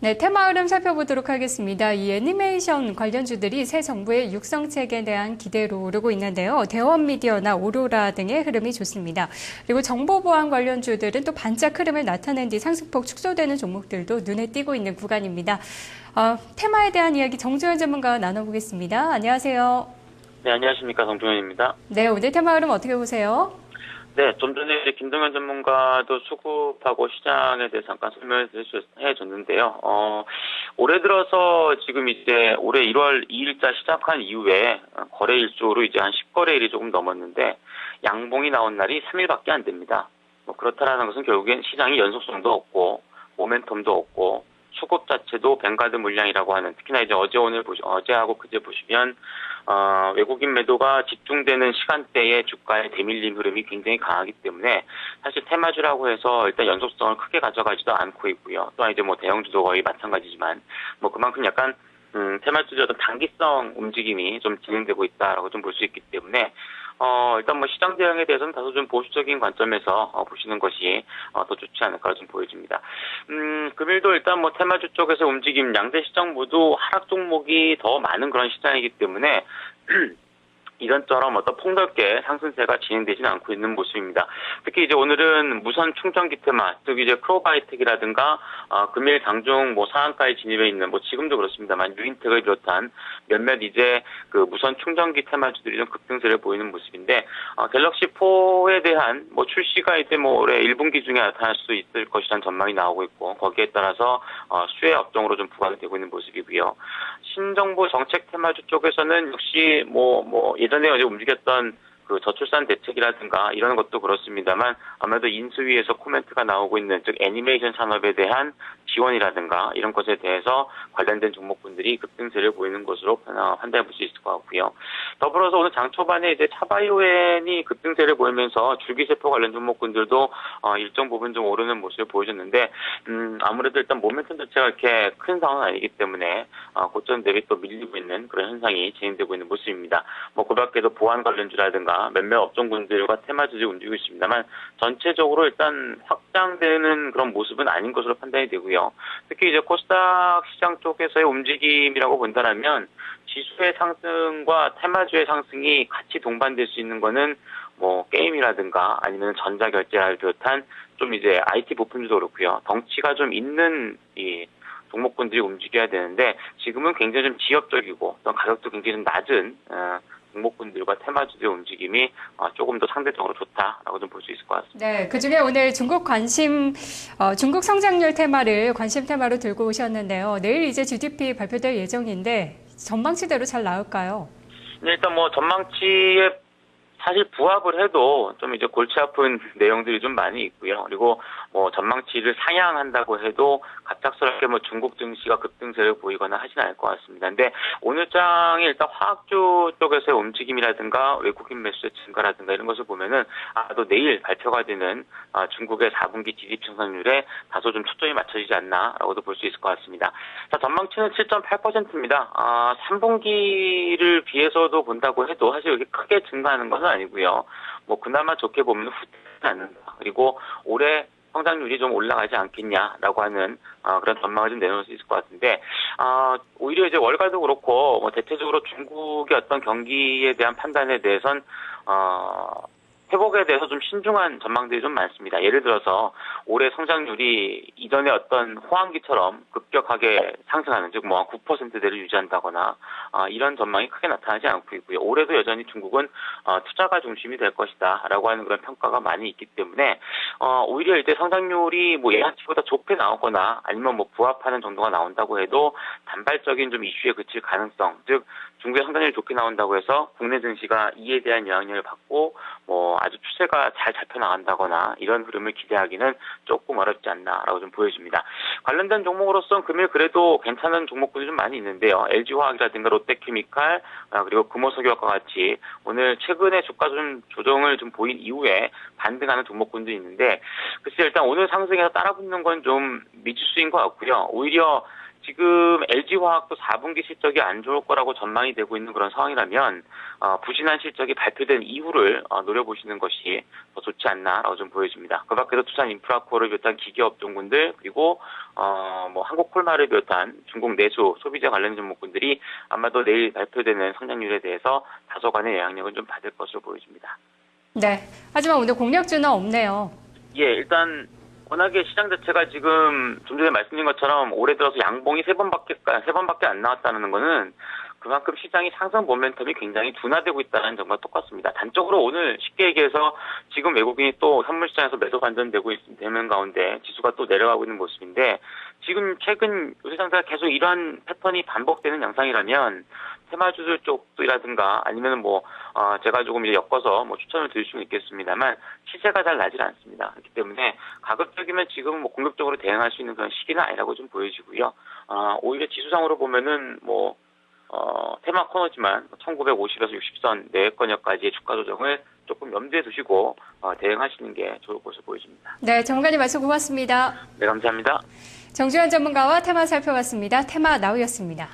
네, 테마 흐름 살펴보도록 하겠습니다. 이 애니메이션 관련주들이 새 정부의 육성책에 대한 기대로 오르고 있는데요. 대원미디어나 오로라 등의 흐름이 좋습니다. 그리고 정보보안 관련주들은 또 반짝 흐름을 나타낸 뒤 상승폭 축소되는 종목들도 눈에 띄고 있는 구간입니다. 테마에 대한 이야기 정주현 전문가와 나눠보겠습니다. 안녕하세요. 네, 안녕하십니까. 정종현입니다. 네, 오늘 테마 흐름 어떻게 보세요? 네, 좀 전에 이제 김동현 전문가도 수급하고 시장에 대해서 잠깐 설명을 해줬는데요. 올해 들어서 지금 이제 올해 1월 2일자 시작한 이후에 거래 일수로 이제 한 10거래일이 조금 넘었는데 양봉이 나온 날이 3일밖에 안 됩니다. 뭐 그렇다라는 것은 결국엔 시장이 연속성도 없고 모멘텀도 없고 수급 자체도 뱅가드 물량이라고 하는, 특히나 이제 어제하고 그제 보시면 외국인 매도가 집중되는 시간대에 주가의 대밀림 흐름이 굉장히 강하기 때문에 사실 테마주라고 해서 일단 연속성을 크게 가져가지도 않고 있고요. 또한 이제 뭐 대형주도 거의 마찬가지지만 뭐 그만큼 약간 테마주의 어떤 단기성 움직임이 좀 진행되고 있다라고 좀 볼 수 있기 때문에 일단 뭐 시장 대응에 대해서는 다소 좀 보수적인 관점에서 보시는 것이 더 좋지 않을까 좀 보여집니다. 금일도 일단 뭐 테마주 쪽에서 움직임, 양대 시장 모두 하락 종목이 더 많은 그런 시장이기 때문에 이런저런 어떤 폭넓게 상승세가 진행되지는 않고 있는 모습입니다. 특히 이제 오늘은 무선 충전기 테마, 즉 이제 크로바이텍이라든가 금일 장중 뭐 상한가에 진입해 있는, 뭐 지금도 그렇습니다만 유인텍을 비롯한 몇몇 이제 그 무선 충전기 테마주들이 좀 급등세를 보이는 모습인데, 갤럭시 4에 대한 뭐 출시가 이제 뭐 올해 1분기 중에 나타날 수 있을 것이라는 전망이 나오고 있고, 거기에 따라서 수혜 업종으로 좀 부각이 되고 있는 모습이고요. 신정부 정책 테마주 쪽에서는 역시 예전에 어제 움직였던 그 저출산 대책이라든가 이런 것도 그렇습니다만 아무래도 인수위에서 코멘트가 나오고 있는, 즉 애니메이션 산업에 대한 지원이라든가 이런 것에 대해서 관련된 종목군들이 급등세를 보이는 것으로 판단해 볼 수 있을 것 같고요. 더불어서 오늘 장 초반에 이제 차바이오엔이 급등세를 보이면서 줄기세포 관련 종목군들도 일정 부분 좀 오르는 모습을 보여줬는데, 아무래도 일단 모멘텀 자체가 이렇게 큰 상황은 아니기 때문에 고점 대비 또 밀리고 있는 그런 현상이 진행되고 있는 모습입니다. 뭐 그 밖에도 보안 관련주라든가 몇몇 업종군들과 테마주들이 움직이고 있습니다만 전체적으로 일단 확장되는 그런 모습은 아닌 것으로 판단이 되고요. 특히 이제 코스닥 시장 쪽에서의 움직임이라고 본다면 지수의 상승과 테마주의 상승이 같이 동반될 수 있는 거는 뭐 게임이라든가 아니면 전자결제를 비롯한 좀 이제 IT 부품주도 그렇고요. 덩치가 좀 있는 이 종목군들이 움직여야 되는데 지금은 굉장히 좀 지역적이고 또 가격도 굉장히 좀 낮은 종목군들과 테마주들의 움직임이 조금 더 상대적으로 좋다라고 좀 볼 수 있을 것 같습니다. 네, 그중에 오늘 중국 중국 성장률 테마를 관심 테마로 들고 오셨는데요. 내일 이제 GDP 발표될 예정인데 전망치대로 잘 나올까요? 네, 일단 뭐 전망치에 사실 부합을 해도 좀 이제 골치 아픈 내용들이 좀 많이 있고요. 그리고 뭐 전망치를 상향한다고 해도 갑작스럽게 뭐 중국 증시가 급등세를 보이거나 하진 않을 것 같습니다. 근데 오늘 장이 일단 화학주 쪽에서의 움직임이라든가 외국인 매수의 증가라든가 이런 것을 보면은 또 내일 발표가 되는 중국의 4분기 GDP 성장률에 다소 좀 초점이 맞춰지지 않나라고도 볼 수 있을 것 같습니다. 자, 전망치는 7.8%입니다. 3분기를 비해서도 본다고 해도 사실 이렇게 크게 증가하는 것은 아니고요. 뭐 그나마 좋게 보면 후퇴하지 않는다. 그리고 올해 성장률이 좀 올라가지 않겠냐라고 하는 그런 전망을 좀 내놓을 수 있을 것 같은데, 오히려 이제 월가도 그렇고 뭐 대체적으로 중국의 어떤 경기에 대한 판단에 대해선 회복에 대해서 좀 신중한 전망들이 좀 많습니다. 예를 들어서 올해 성장률이 이전의 어떤 호황기처럼 급격하게 상승하는, 즉 뭐 9%대를 유지한다거나 이런 전망이 크게 나타나지 않고 있고요. 올해도 여전히 중국은 투자가 중심이 될 것이다라고 하는 그런 평가가 많이 있기 때문에 오히려 이제 성장률이 뭐 예상치보다 좋게 나오거나 아니면 뭐 부합하는 정도가 나온다고 해도 단발적인 좀 이슈에 그칠 가능성, 즉 중국의 성장률이 좋게 나온다고 해서 국내 증시가 이에 대한 영향을 받고 뭐 아주 추세가 잘 잡혀나간다거나 이런 흐름을 기대하기는 조금 어렵지 않나라고 좀 보여집니다. 관련된 종목으로서는 금일 그래도 괜찮은 종목들이 좀 많이 있는데요. LG화학이라든가 롯데케미칼, 그리고 금호석유화과 같이 오늘 최근에 주가 좀 조정을 좀 보인 이후에 반등하는 종목군도 있는데, 글쎄 일단 오늘 상승에서 따라붙는 건 좀 미지수인 것 같고요. 오히려 지금 LG화학도 4분기 실적이 안 좋을 거라고 전망이 되고 있는 그런 상황이라면 부진한 실적이 발표된 이후를 노려보시는 것이 더 좋지 않나라고 좀 보여집니다. 그 밖에도 투산 인프라코어를 비롯한 기계업종군들 그리고 뭐 한국콜마를 비롯한 중국 내수 소비자 관련 종목군들이 아마도 내일 발표되는 성장률에 대해서 다소간의 영향력을 좀 받을 것으로 보여집니다. 네. 하지만 오늘 공략주는 없네요. 예, 일단 워낙에 시장 자체가 지금 좀 전에 말씀드린 것처럼 올해 들어서 양봉이 세 번밖에 안 나왔다는 거는 그만큼 시장이 상승 모멘텀이 굉장히 둔화되고 있다는 점과 똑같습니다. 단적으로 오늘 쉽게 얘기해서 지금 외국인이 또 선물시장에서 매도 반전되고 되는 가운데 지수가 또 내려가고 있는 모습인데 지금 최근 요새 상태가 계속 이러한 패턴이 반복되는 양상이라면 테마주들 쪽이라든가 아니면 제가 조금 이제 엮어서 추천을 드릴 수는 있겠습니다만 시세가 잘 나질 않습니다. 그렇기 때문에 가급적이면 지금 공격적으로 대응할 수 있는 그런 시기는 아니라고 좀 보여지고요. 오히려 지수상으로 보면은 테마 코너지만 1950에서 60선 내외권역까지의 주가 조정을 조금 염두에 두시고 대응하시는 게 좋을 것으로 보여집니다. 네, 전문가님 말씀 고맙습니다. 네, 감사합니다. 정주현 전문가와 테마 살펴봤습니다. 테마 나우였습니다.